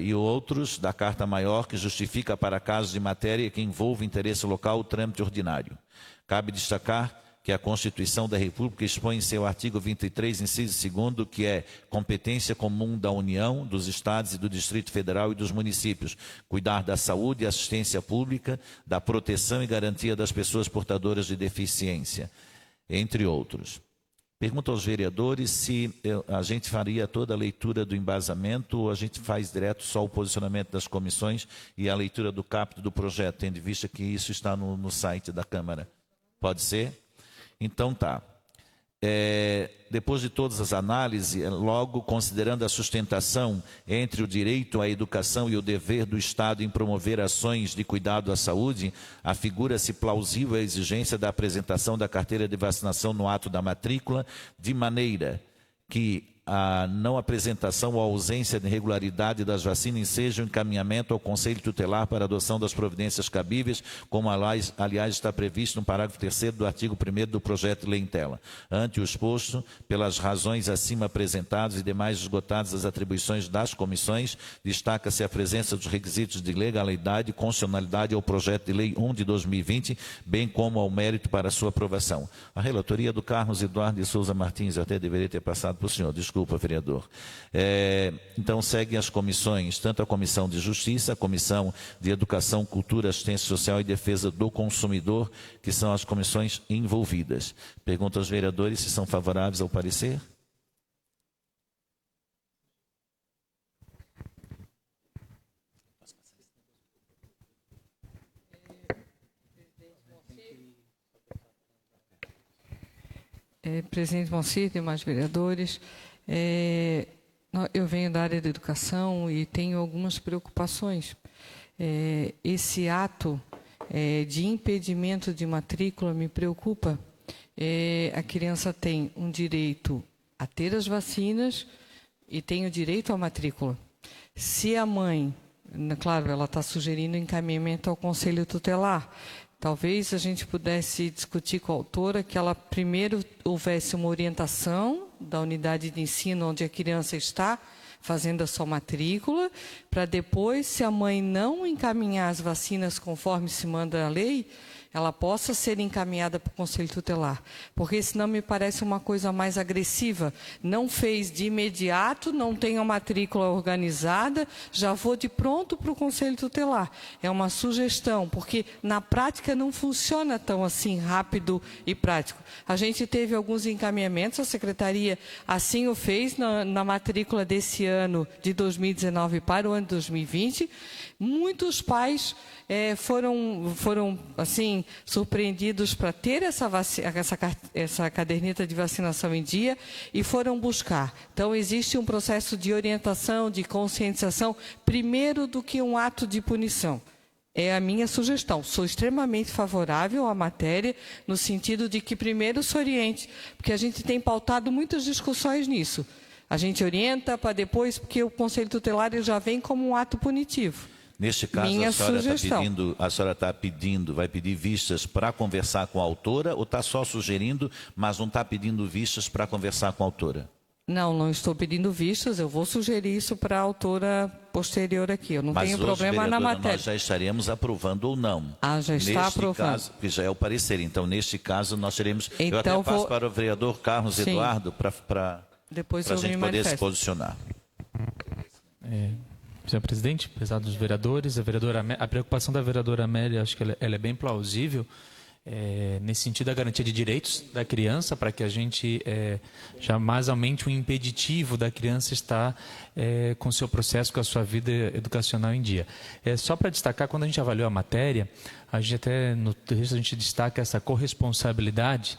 S1: e outros da Carta Maior, que justifica para casos de matéria que envolve interesse local o trâmite ordinário. Cabe destacar que a Constituição da República expõe em seu artigo 23, inciso 2º, que é competência comum da União, dos Estados e do Distrito Federal e dos municípios, cuidar da saúde e assistência pública, da proteção e garantia das pessoas portadoras de deficiência, entre outros. Pergunto aos vereadores se a gente faria toda a leitura do embasamento ou a gente faz direto só o posicionamento das comissões e a leitura do caput do projeto, tendo em vista que isso está no site da Câmara. Pode ser? Então tá. Depois de todas as análises, logo considerando a sustentação entre o direito à educação e o dever do Estado em promover ações de cuidado à saúde, afigura-se plausível a exigência da apresentação da carteira de vacinação no ato da matrícula, de maneira que a não apresentação ou ausência de irregularidade das vacinas seja um encaminhamento ao Conselho Tutelar para adoção das providências cabíveis, como aliás está previsto no parágrafo 3º do artigo 1º do projeto de lei em tela. Ante o exposto, pelas razões acima apresentadas e demais esgotadas as atribuições das comissões, destaca-se a presença dos requisitos de legalidade e constitucionalidade ao projeto de lei 1 de 2020, bem como ao mérito para sua aprovação. A relatoria do Carlos Eduardo de Souza Martins, eu até deveria ter passado para o senhor, desculpa, vereador. Então, seguem as comissões, tanto a Comissão de Justiça, a Comissão de Educação, Cultura, Assistência Social e Defesa do Consumidor, que são as comissões envolvidas. Pergunto aos vereadores se são favoráveis ao parecer.
S4: Presidente Moncir, demais vereadores, eu venho da área da educação e tenho algumas preocupações. Esse ato de impedimento de matrícula me preocupa. A criança tem um direito a ter as vacinas e tem o direito à matrícula. Se a mãe, claro, ela está sugerindo encaminhamento ao Conselho Tutelar, talvez a gente pudesse discutir com a autora que ela primeiro houvesse uma orientação da unidade de ensino onde a criança está fazendo a sua matrícula, para depois, se a mãe não encaminhar as vacinas conforme se manda a lei, ela possa ser encaminhada para o Conselho Tutelar. Porque senão me parece uma coisa mais agressiva. Não fez de imediato, não tem a matrícula organizada, já vou de pronto para o Conselho Tutelar. É uma sugestão, porque na prática não funciona tão assim rápido e prático. A gente teve alguns encaminhamentos, a Secretaria assim o fez na matrícula desse ano de 2019 para o ano de 2020. Muitos pais foram assim, surpreendidos para ter essa caderneta de vacinação em dia e foram buscar. Então, existe um processo de orientação, de conscientização, primeiro do que um ato de punição. É a minha sugestão. Sou extremamente favorável à matéria, no sentido de que primeiro se oriente, porque a gente tem pautado muitas discussões nisso. A gente orienta para depois, porque o Conselho Tutelar já vem como um ato punitivo.
S1: Neste caso, a senhora está pedindo, vai pedir vistas para conversar com a autora ou está só sugerindo, mas não está pedindo vistas para conversar com a autora?
S4: Não, não estou pedindo vistas, eu vou sugerir isso para a autora posterior aqui. Eu não tenho problema na matéria.
S1: Nós já estaremos aprovando ou não.
S4: Já está aprovando.
S1: Caso, que já é o parecer. Então, neste caso, nós teremos...
S4: Então,
S1: eu até passo para o vereador Carlos Eduardo para a gente poder se posicionar.
S6: Senhor presidente, prezados vereadores, a preocupação da vereadora Amélia, acho que ela é bem plausível, nesse sentido da garantia de direitos da criança, para que a gente jamais aumente o impeditivo da criança estar com o seu processo, com a sua vida educacional em dia. Só para destacar, quando a gente avaliou a matéria, a gente até no texto a gente destaca essa corresponsabilidade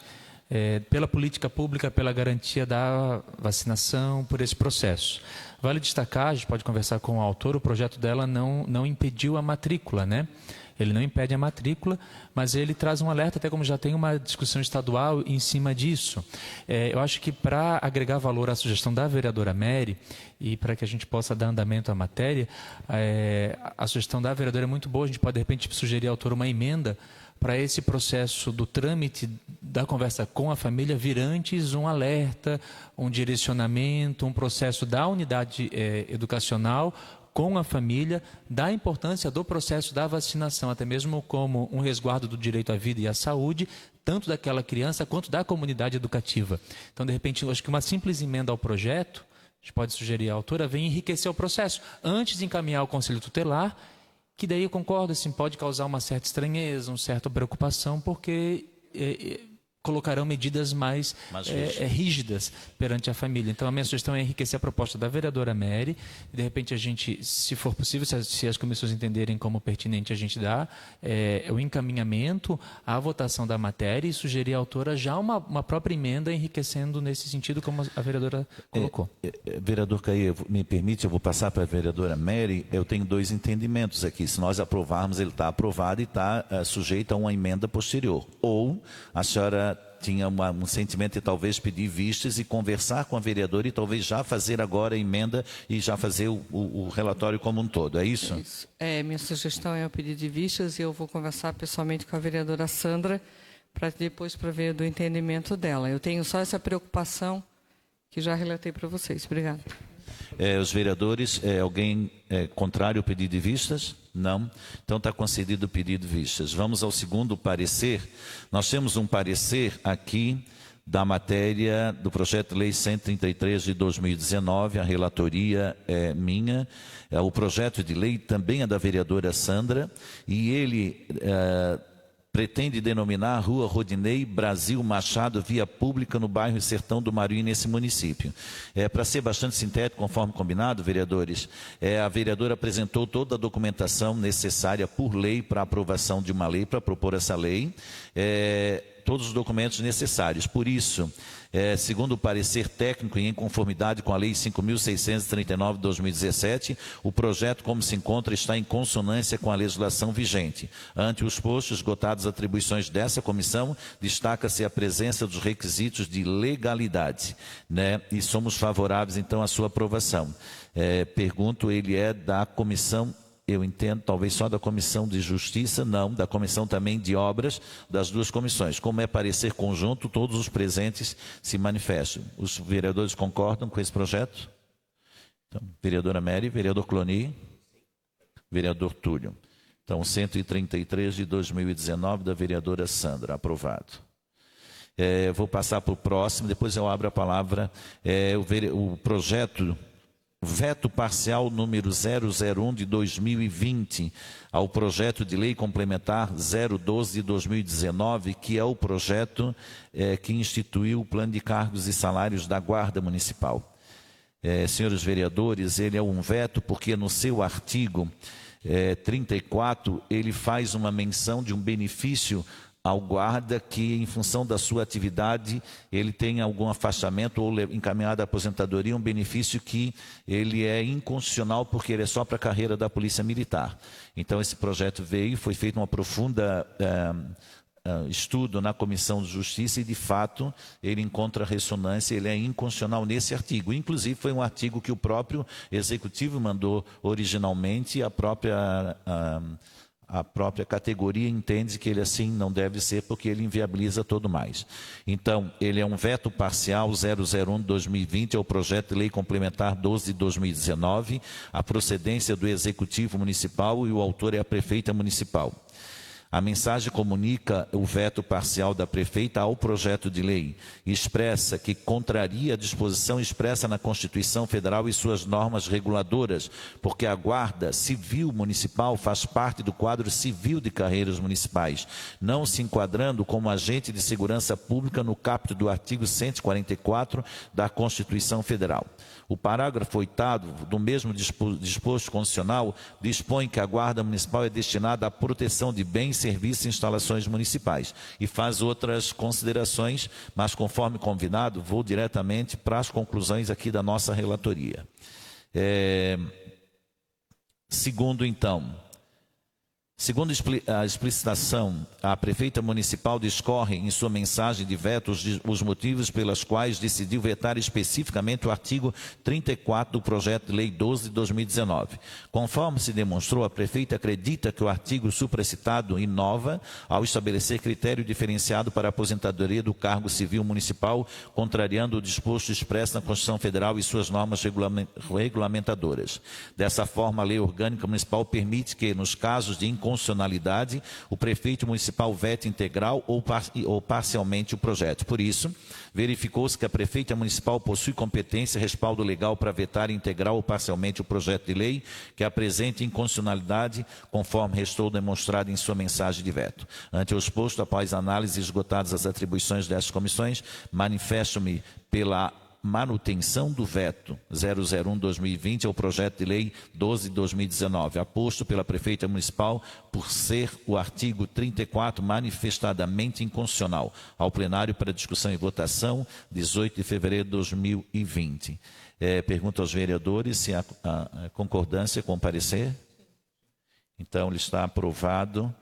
S6: pela política pública, pela garantia da vacinação, por esse processo. Vale destacar, a gente pode conversar com o autor, o projeto dela não impediu a matrícula, né? Ele não impede a matrícula, mas ele traz um alerta, até como já tem uma discussão estadual em cima disso. Eu acho que para agregar valor à sugestão da vereadora Mary e para que a gente possa dar andamento à matéria, a sugestão da vereadora é muito boa, a gente pode de repente sugerir ao autor uma emenda para esse processo do trâmite da conversa com a família vir antes um alerta, um direcionamento, um processo da unidade educacional com a família, da importância do processo da vacinação, até mesmo como um resguardo do direito à vida e à saúde, tanto daquela criança quanto da comunidade educativa. Então, de repente, eu acho que uma simples emenda ao projeto, a gente pode sugerir à autora, vem enriquecer o processo, antes de encaminhar ao Conselho Tutelar, que daí eu concordo, assim, pode causar uma certa estranheza, uma certa preocupação, porque
S7: colocarão medidas mais rígidas perante a família. Então, a minha sugestão é enriquecer a proposta da vereadora Mary, e, de repente, a gente, se for possível, se as comissões entenderem como pertinente, a gente dá o encaminhamento à votação da matéria e sugerir à autora já uma própria emenda enriquecendo nesse sentido, como a vereadora colocou.
S1: Vereador Caí, me permite, eu vou passar para a vereadora Mary. Eu tenho 2 entendimentos aqui. Se nós aprovarmos, ele está aprovado e está sujeito a uma emenda posterior. Ou a senhora tinha um sentimento de talvez pedir vistas e conversar com a vereadora e talvez já fazer agora a emenda e já fazer o relatório como um todo. É isso?
S4: Isso. Minha sugestão é o pedido de vistas e eu vou conversar pessoalmente com a vereadora Sandra para depois prover do entendimento dela. Eu tenho só essa preocupação que já relatei para vocês. Obrigada.
S1: Os vereadores, alguém contrário ao pedido de vistas? Não. Então está concedido o pedido de vistas. Vamos ao segundo parecer. Nós temos um parecer aqui da matéria do projeto de lei 133 de 2019, a relatoria é minha, o projeto de lei também é da vereadora Sandra, e ele pretende denominar a Rua Rodinei Brasil Machado via pública no bairro Sertão do Maruí, nesse município. Para ser bastante sintético, conforme combinado, vereadores, a vereadora apresentou toda a documentação necessária por lei para aprovação de uma lei, para propor essa lei, todos os documentos necessários. Por isso, segundo o parecer técnico e em conformidade com a Lei 5.639 de 2017, o projeto, como se encontra, está em consonância com a legislação vigente. Ante os postos, esgotadas as atribuições dessa comissão, destaca-se a presença dos requisitos de legalidade, né? E somos favoráveis, então, à sua aprovação. Pergunto, ele é da comissão... Eu entendo, talvez só da Comissão de Justiça, não, da Comissão também de Obras, das 2 comissões. Como é parecer conjunto, todos os presentes se manifestam. Os vereadores concordam com esse projeto? Então, vereadora Mary, vereador Cloni, vereador Túlio. Então, 133 de 2019, da vereadora Sandra, aprovado. Vou passar para o próximo, depois eu abro a palavra. O projeto... Veto parcial número 001 de 2020 ao projeto de lei complementar 012 de 2019, que é o projeto que instituiu o plano de cargos e salários da Guarda Municipal. Senhores vereadores, ele é um veto porque no seu artigo 34 ele faz uma menção de um benefício ao guarda que, em função da sua atividade, ele tem algum afastamento ou encaminhado à aposentadoria, um benefício que ele é inconstitucional porque ele é só para a carreira da Polícia Militar. Então, esse projeto veio, foi feito uma profunda estudo na Comissão de Justiça e, de fato, ele encontra ressonância, ele é inconstitucional nesse artigo. Inclusive, foi um artigo que o próprio Executivo mandou originalmente, e a própria categoria entende que ele assim não deve ser porque ele inviabiliza todo mais. Então, ele é um veto parcial 001 de 2020 ao projeto de lei complementar 12 de 2019, a procedência do Executivo Municipal e o autor é a Prefeita Municipal. A mensagem comunica o veto parcial da prefeita ao projeto de lei. Expressa que contraria a disposição expressa na Constituição Federal e suas normas reguladoras, porque a Guarda Civil Municipal faz parte do quadro civil de carreiras municipais, não se enquadrando como agente de segurança pública no caput do artigo 144 da Constituição Federal. O parágrafo 8º do mesmo disposto constitucional dispõe que a Guarda Municipal é destinada à proteção de bens, serviços e instalações municipais e faz outras considerações, mas conforme combinado, vou diretamente para as conclusões aqui da nossa relatoria. Segundo a explicitação, a prefeita municipal discorre em sua mensagem de veto os motivos pelos quais decidiu vetar especificamente o artigo 34 do projeto de lei 12 de 2019. Conforme se demonstrou, a prefeita acredita que o artigo supracitado inova ao estabelecer critério diferenciado para a aposentadoria do cargo civil municipal, contrariando o disposto expresso na Constituição Federal e suas normas regulamentadoras. Dessa forma, a lei orgânica municipal permite que, nos casos de inconstitucionalidade inconstitucionalidade, o prefeito municipal veta integral ou parcialmente o projeto. Por isso, verificou-se que a prefeita municipal possui competência e respaldo legal para vetar integral ou parcialmente o projeto de lei que apresente inconstitucionalidade, conforme restou demonstrado em sua mensagem de veto. Ante o exposto, após análise esgotadas as atribuições dessas comissões, manifesto-me pela manutenção do veto 001-2020 ao projeto de lei 12-2019, aposto pela prefeita municipal por ser o artigo 34 manifestadamente inconstitucional, ao plenário para discussão e votação, 18 de fevereiro de 2020. Pergunto aos vereadores se há concordância com o parecer. Então, ele está aprovado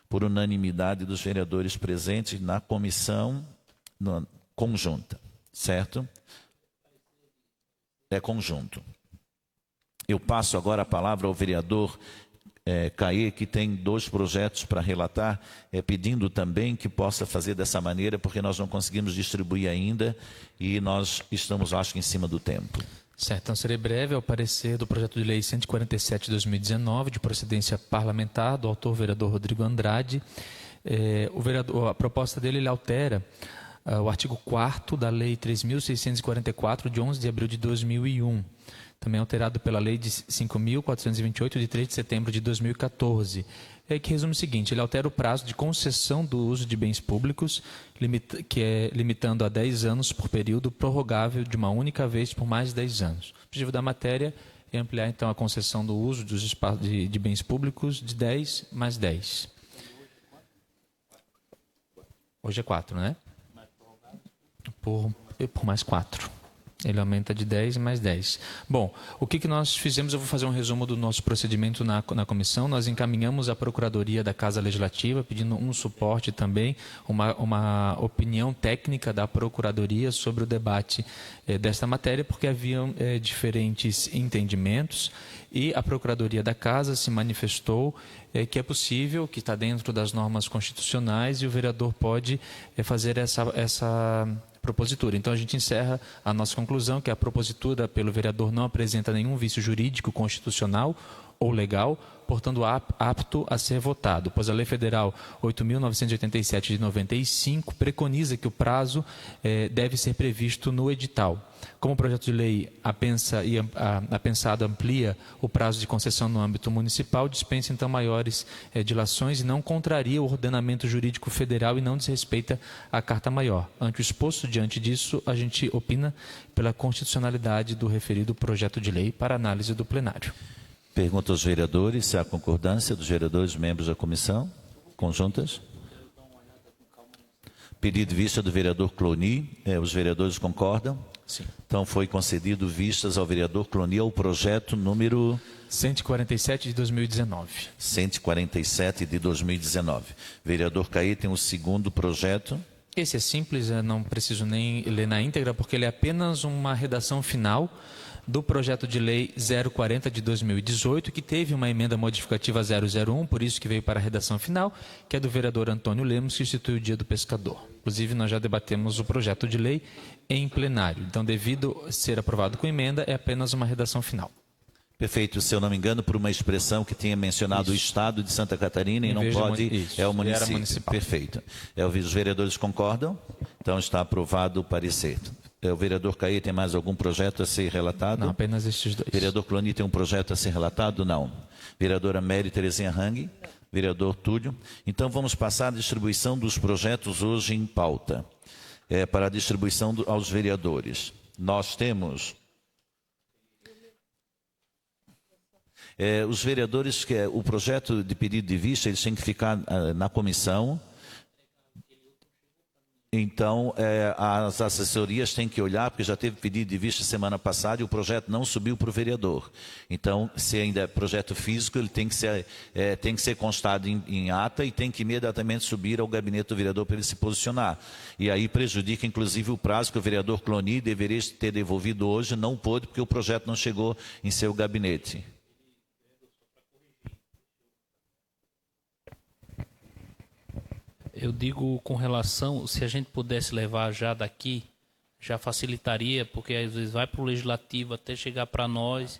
S1: por unanimidade dos vereadores presentes na comissão conjunta, certo? É conjunto. Eu passo agora a palavra ao vereador Caê, que tem 2 projetos para relatar, pedindo também que possa fazer dessa maneira, porque nós não conseguimos distribuir ainda e nós estamos, acho que, em cima do tempo.
S7: Certo, então serei breve. Ao parecer do projeto de lei 147 de 2019, de procedência parlamentar, do autor vereador Rodrigo Andrade. A proposta dele, ele altera o artigo 4º da Lei 3.644, de 11 de abril de 2001, também alterado pela Lei de 5.428, de 3 de setembro de 2014, que resume o seguinte: ele altera o prazo de concessão do uso de bens públicos, limitando a 10 anos por período prorrogável de uma única vez por mais de 10 anos. O objetivo da matéria é ampliar, então, a concessão do uso dos espaços de bens públicos de 10 mais 10. Hoje é 4, né? Por mais 4. Ele aumenta de 10 mais 10. Bom, o que nós fizemos? Eu vou fazer um resumo do nosso procedimento na comissão. Nós encaminhamos à Procuradoria da Casa Legislativa, pedindo um suporte também, uma opinião técnica da Procuradoria sobre o debate desta matéria, porque haviam diferentes entendimentos, e a Procuradoria da Casa se manifestou que é possível, que está dentro das normas constitucionais, e o vereador pode fazer essa propositura. Então, a gente encerra a nossa conclusão, que a propositura pelo vereador não apresenta nenhum vício jurídico, constitucional ou legal, portanto, apto a ser votado, pois a Lei Federal 8.987 de 95 preconiza que o prazo deve ser previsto no edital. Como o projeto de lei apensado amplia o prazo de concessão no âmbito municipal, dispensa então maiores dilações e não contraria o ordenamento jurídico federal e não desrespeita a Carta Maior. Ante o exposto, diante disso, a gente opina pela constitucionalidade do referido projeto de lei para análise do plenário.
S1: Pergunto aos vereadores se há concordância dos vereadores membros da comissão conjuntas. Pedido de vista do vereador Cloni. Os vereadores concordam?
S7: Sim.
S1: Então, foi concedido vistas ao vereador Cloni ao projeto número
S7: 147 de 2019.
S1: 147 de 2019. Vereador Caí tem o segundo projeto.
S7: Esse é simples, eu não preciso nem ler na íntegra, porque ele é apenas uma redação final do projeto de lei 040 de 2018, que teve uma emenda modificativa 001, por isso que veio para a redação final, que é do vereador Antônio Lemos, que institui o Dia do Pescador. Inclusive, nós já debatemos o projeto de lei em plenário. Então, devido a ser aprovado com emenda, é apenas uma redação final.
S1: Perfeito. Se eu não me engano, por uma expressão que tinha mencionado o Estado de Santa Catarina e não pode, é o município. Perfeito. Os vereadores concordam? Então, está aprovado o parecer. O vereador Caí tem mais algum projeto a ser relatado?
S7: Não, apenas estes dois.
S1: Vereador Cloni tem um projeto a ser relatado? Não. Vereadora Mary Terezinha Hang? Vereador Túlio? Então, vamos passar a distribuição dos projetos hoje em pauta. Para a distribuição aos vereadores. Nós temos... os vereadores, o projeto de pedido de vista, eles têm que ficar na comissão. Então, as assessorias têm que olhar, porque já teve pedido de vista semana passada e o projeto não subiu para o vereador. Então, se ainda é projeto físico, ele tem que ser constado em ata e tem que imediatamente subir ao gabinete do vereador para ele se posicionar. E aí prejudica, inclusive, o prazo que o vereador Cloni deveria ter devolvido hoje, não pôde, porque o projeto não chegou em seu gabinete.
S6: Eu digo com relação, se a gente pudesse levar já daqui, já facilitaria, porque às vezes vai para o legislativo até chegar para nós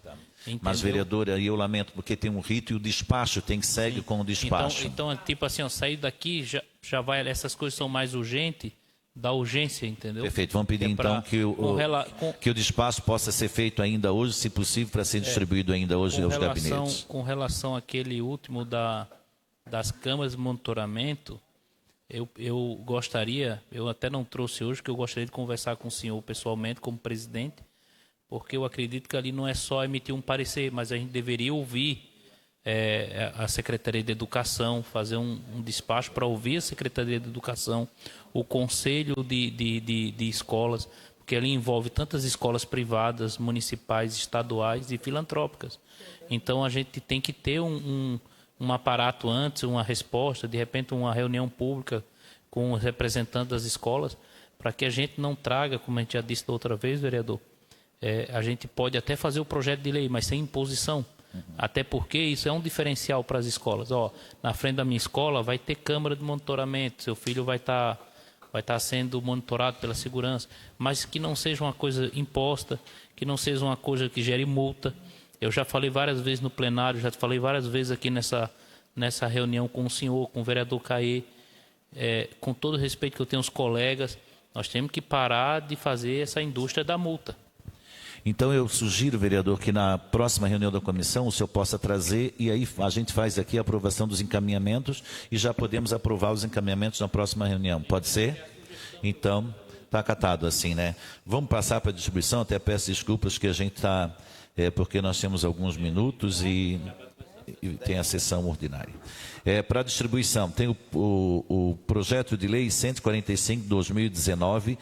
S1: Mas, vereadora, eu lamento, porque tem um rito e o despacho tem que seguir com o despacho.
S6: Então, tipo assim, sair daqui, já vai, essas coisas são mais urgentes, da urgência, entendeu?
S1: Perfeito. Vamos pedir, então, que o despacho possa ser feito ainda hoje, se possível, para ser distribuído ainda hoje aos gabinetes.
S6: Com relação àquele último das câmaras de monitoramento, eu gostaria, eu até não trouxe hoje, que eu gostaria de conversar com o senhor pessoalmente, como presidente, porque eu acredito que ali não é só emitir um parecer, mas a gente deveria ouvir a Secretaria de Educação, fazer um despacho para ouvir a Secretaria de Educação, o Conselho de Escolas, porque ali envolve tantas escolas privadas, municipais, estaduais e filantrópicas. Então, a gente tem que ter um aparato antes, uma resposta, de repente uma reunião pública com os representantes das escolas, para que a gente não traga, como a gente já disse da outra vez, vereador, a gente pode até fazer o projeto de lei, mas sem imposição. Até porque isso é um diferencial para as escolas. Na frente da minha escola vai ter câmara de monitoramento, seu filho vai estar sendo monitorado pela segurança, mas que não seja uma coisa imposta, que não seja uma coisa que gere multa. Eu já falei várias vezes no plenário, já falei várias vezes aqui nessa reunião com o senhor, com o vereador Caê, com todo o respeito que eu tenho aos colegas, nós temos que parar de fazer essa indústria da multa.
S1: Então, eu sugiro, vereador, que na próxima reunião da comissão o senhor possa trazer, e aí a gente faz aqui a aprovação dos encaminhamentos e já podemos aprovar os encaminhamentos na próxima reunião. Pode ser? Então, está acatado assim, né? Vamos passar para a distribuição, até peço desculpas que a gente está... porque nós temos alguns minutos e tem a sessão ordinária. Para a distribuição, tem o projeto de lei 145 de 2019,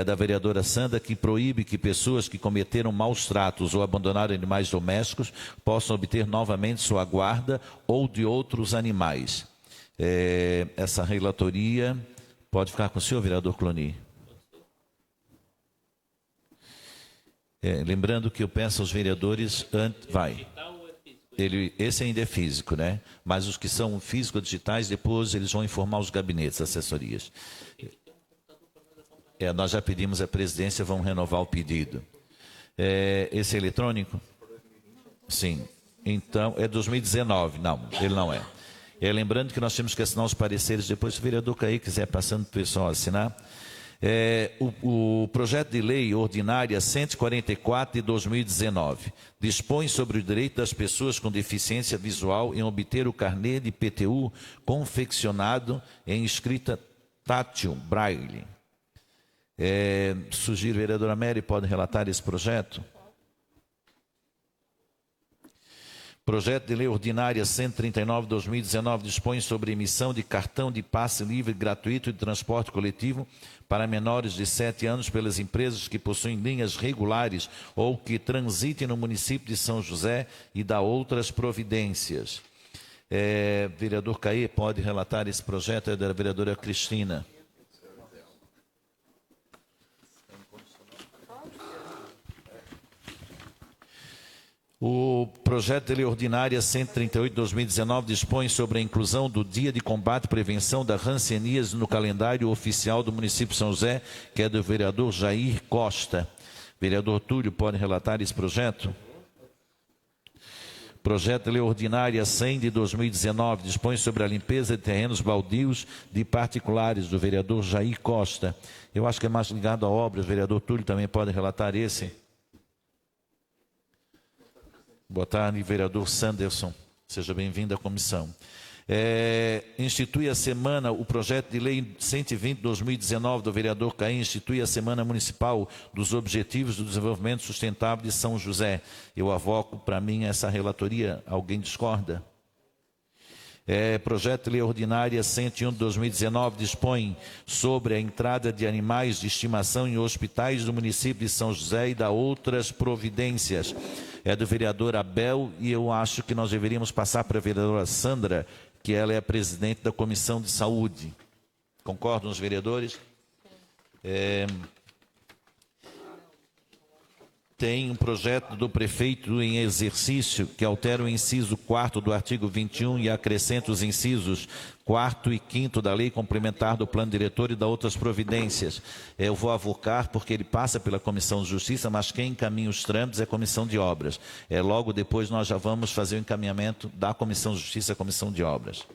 S1: da vereadora Sandra, que proíbe que pessoas que cometeram maus tratos ou abandonaram animais domésticos possam obter novamente sua guarda ou de outros animais. Essa relatoria pode ficar com o senhor, vereador Cloni. Lembrando que eu peço aos vereadores... Esse ainda é físico, né? Mas os que são físico-digitais, depois eles vão informar os gabinetes, assessorias. Nós já pedimos à presidência, vamos renovar o pedido. Esse é eletrônico? Sim. Então, é 2019. Não, ele não é. Lembrando que nós temos que assinar os pareceres depois, se o vereador Caí quiser passando para o pessoal assinar. O projeto de lei ordinária 144 de 2019 dispõe sobre o direito das pessoas com deficiência visual em obter o carnê de IPTU confeccionado em escrita tátil, braille. Sugiro, vereadora Mary, pode relatar esse projeto? Projeto de lei ordinária 139 de 2019 dispõe sobre emissão de cartão de passe livre gratuito de transporte coletivo para menores de 7 anos pelas empresas que possuem linhas regulares ou que transitem no município de São José e dá outras providências. Vereador Caê, pode relatar esse projeto? É da vereadora Cristina. O projeto de lei ordinária 138 de 2019 dispõe sobre a inclusão do Dia de Combate e Prevenção da Hanseníase no calendário oficial do município de São José, que é do vereador Jair Costa. Vereador Túlio, pode relatar esse projeto? Projeto de lei ordinária 100 de 2019 dispõe sobre a limpeza de terrenos baldios de particulares, do vereador Jair Costa. Eu acho que é mais ligado à obra, o vereador Túlio também pode relatar esse. Boa tarde, vereador Sanderson. Seja bem-vindo à comissão. Institui a semana, o projeto de lei 120 de 2019 do vereador Caim institui a Semana Municipal dos Objetivos do Desenvolvimento Sustentável de São José. Eu avoco para mim essa relatoria. Alguém discorda? Projeto de lei ordinária 101 de 2019 dispõe sobre a entrada de animais de estimação em hospitais do município de São José e dá outras providências. É do vereador Abel e eu acho que nós deveríamos passar para a vereadora Sandra, que ela é a presidente da Comissão de Saúde. Concordam os vereadores? tem um projeto do prefeito em exercício que altera o inciso 4º do artigo 21 e acrescenta os incisos 4º e 5º da lei complementar do plano diretor e da outras providências. Eu vou avocar porque ele passa pela Comissão de Justiça, mas quem encaminha os trâmites é a Comissão de Obras. Logo depois nós já vamos fazer o encaminhamento da Comissão de Justiça à Comissão de Obras.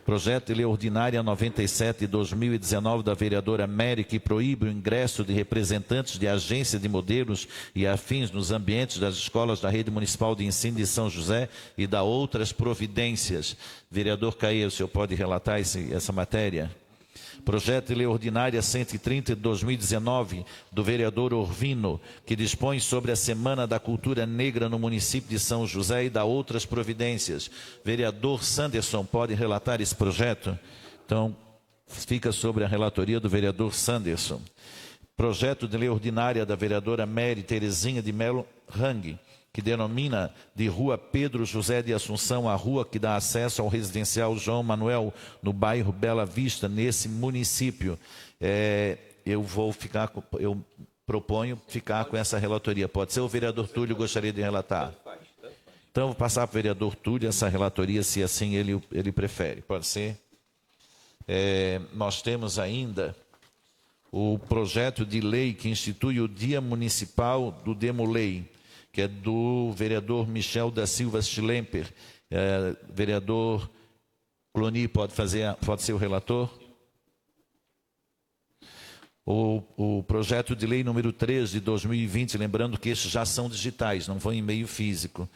S1: Projeto de Lei Ordinária 97 de 2019 da vereadora Mary, que proíbe o ingresso de representantes de agências de modelos e afins nos ambientes das escolas da Rede Municipal de Ensino de São José e da outras providências. Vereador Caê, o senhor pode relatar essa matéria? Projeto de Lei Ordinária 130 de 2019, do vereador Orvino, que dispõe sobre a Semana da Cultura Negra no município de São José e da outras providências. Vereador Sanderson, pode relatar esse projeto? Então, fica sobre a relatoria do vereador Sanderson. Projeto de Lei Ordinária da vereadora Mary Terezinha de Melo Rang, que denomina de Rua Pedro José de Assunção a rua que dá acesso ao residencial João Manuel, no bairro Bela Vista, nesse município. Eu proponho ficar com essa relatoria. Pode ser? O vereador Túlio gostaria de relatar? Então, vou passar para o vereador Túlio essa relatoria, se assim ele prefere. Pode ser? Nós temos ainda o projeto de lei que institui o Dia Municipal do Demolei, que é do vereador Michel da Silva Schlemper. Vereador Cloni, pode ser o relator? O projeto de lei número 3 de 2020, lembrando que estes já são digitais, não vão em meio físico,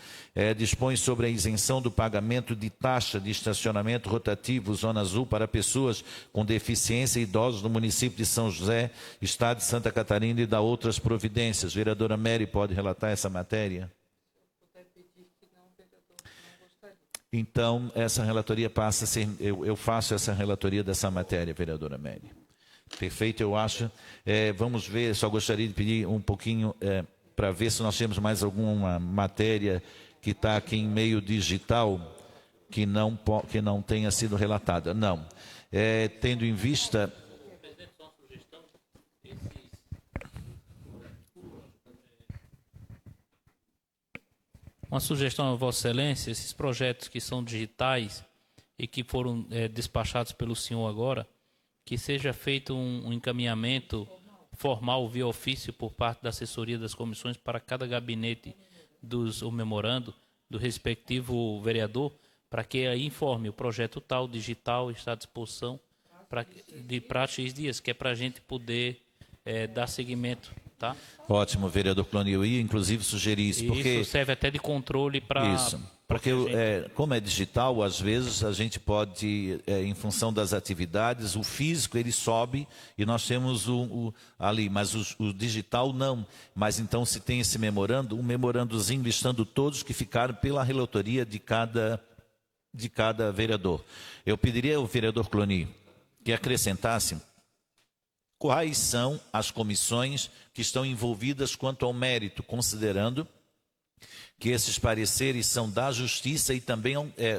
S1: dispõe sobre a isenção do pagamento de taxa de estacionamento rotativo Zona Azul para pessoas com deficiência e idosos no município de São José, estado de Santa Catarina e da outras providências. Vereadora Mary, pode relatar essa matéria? Então, essa relatoria passa a ser, eu faço essa relatoria dessa matéria, vereadora Mary. Perfeito, eu acho. Vamos ver, só gostaria de pedir um pouquinho para ver se nós temos mais alguma matéria que está aqui em meio digital que não tenha sido relatada. Não. Tendo em vista...
S6: Uma sugestão a Vossa Excelência, esses projetos que são digitais e que foram despachados pelo senhor agora, que seja feito um encaminhamento formal via ofício por parte da assessoria das comissões para cada gabinete o memorando do respectivo vereador, para que aí informe o projeto tal, digital, está à disposição para X dias, que é para a gente poder dar seguimento. Tá?
S1: Ótimo, vereador Cloni, eu ia inclusive sugerir isso. Porque
S6: isso serve até de controle para...
S1: Isso, porque como é digital, às vezes a gente pode, em função das atividades, o físico ele sobe e nós temos ali, mas o digital não. Mas então se tem esse memorando, um memorandozinho listando todos que ficaram pela relatoria de cada vereador. Eu pediria ao vereador Cloni que acrescentasse quais são as comissões que estão envolvidas quanto ao mérito, considerando que esses pareceres são da Justiça e também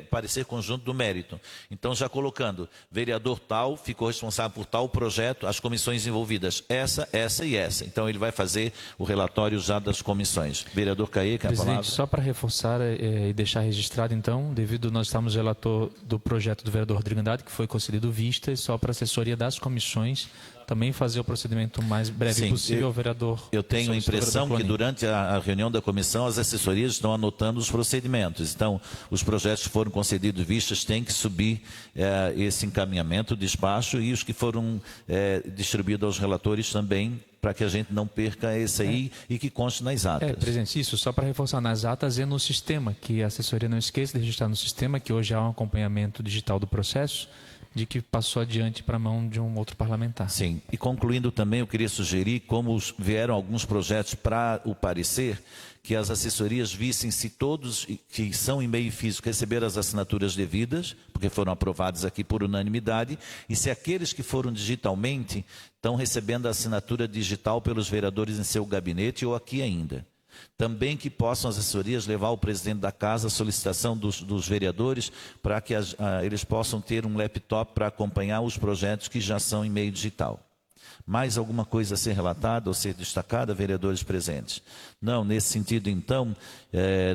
S1: parecer conjunto do mérito. Então, já colocando, vereador tal ficou responsável por tal projeto, as comissões envolvidas, essa e essa. Então, ele vai fazer o relatório já das comissões. Vereador Caê, quer a palavra?
S7: Presidente, só para reforçar e deixar registrado, então, devido nós estamos relator do projeto do vereador Rodrigo Andrade, que foi concedido vista, e só para a assessoria das comissões também fazer o procedimento mais breve possível, vereador.
S1: Eu tenho a impressão que durante a reunião da comissão as assessorias estão anotando os procedimentos. Então, os projetos que foram concedidos vistas têm que subir esse encaminhamento, despacho, e os que foram distribuídos aos relatores também, para que a gente não perca esse aí e que conste nas atas.
S7: Presidente, isso, só para reforçar nas atas e no sistema, que a assessoria não esqueça de registrar no sistema, que hoje há um acompanhamento digital do processo, de que passou adiante para a mão de um outro parlamentar.
S1: Sim, e concluindo também, eu queria sugerir, como vieram alguns projetos para o parecer, que as assessorias vissem se todos que são em meio físico receberam as assinaturas devidas, porque foram aprovados aqui por unanimidade, e se aqueles que foram digitalmente estão recebendo a assinatura digital pelos vereadores em seu gabinete ou aqui ainda. Também que possam as assessorias levar ao presidente da casa a solicitação dos vereadores para que eles possam ter um laptop para acompanhar os projetos que já são em meio digital. Mais alguma coisa a ser relatada ou ser destacada, vereadores presentes? Não, nesse sentido, então,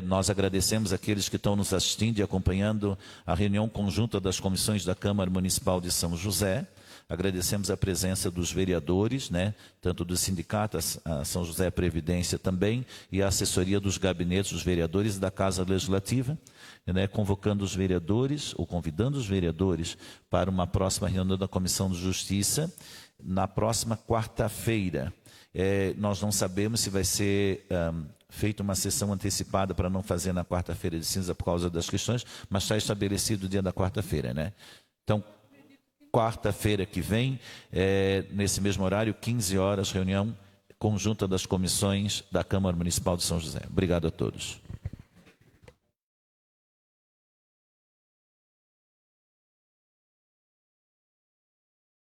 S1: nós agradecemos aqueles que estão nos assistindo e acompanhando a reunião conjunta das comissões da Câmara Municipal de São José. Agradecemos a presença dos vereadores, né, tanto do sindicato, a São José Previdência também, e a assessoria dos gabinetes dos vereadores da Casa Legislativa, né, convocando os vereadores, ou convidando os vereadores para uma próxima reunião da Comissão de Justiça, na próxima quarta-feira. Nós não sabemos se vai ser feita uma sessão antecipada para não fazer na quarta-feira de cinza por causa das questões, mas está estabelecido o dia da quarta-feira, né? Então, quarta-feira que vem, nesse mesmo horário, 15 horas, reunião conjunta das comissões da Câmara Municipal de São José. Obrigado a todos.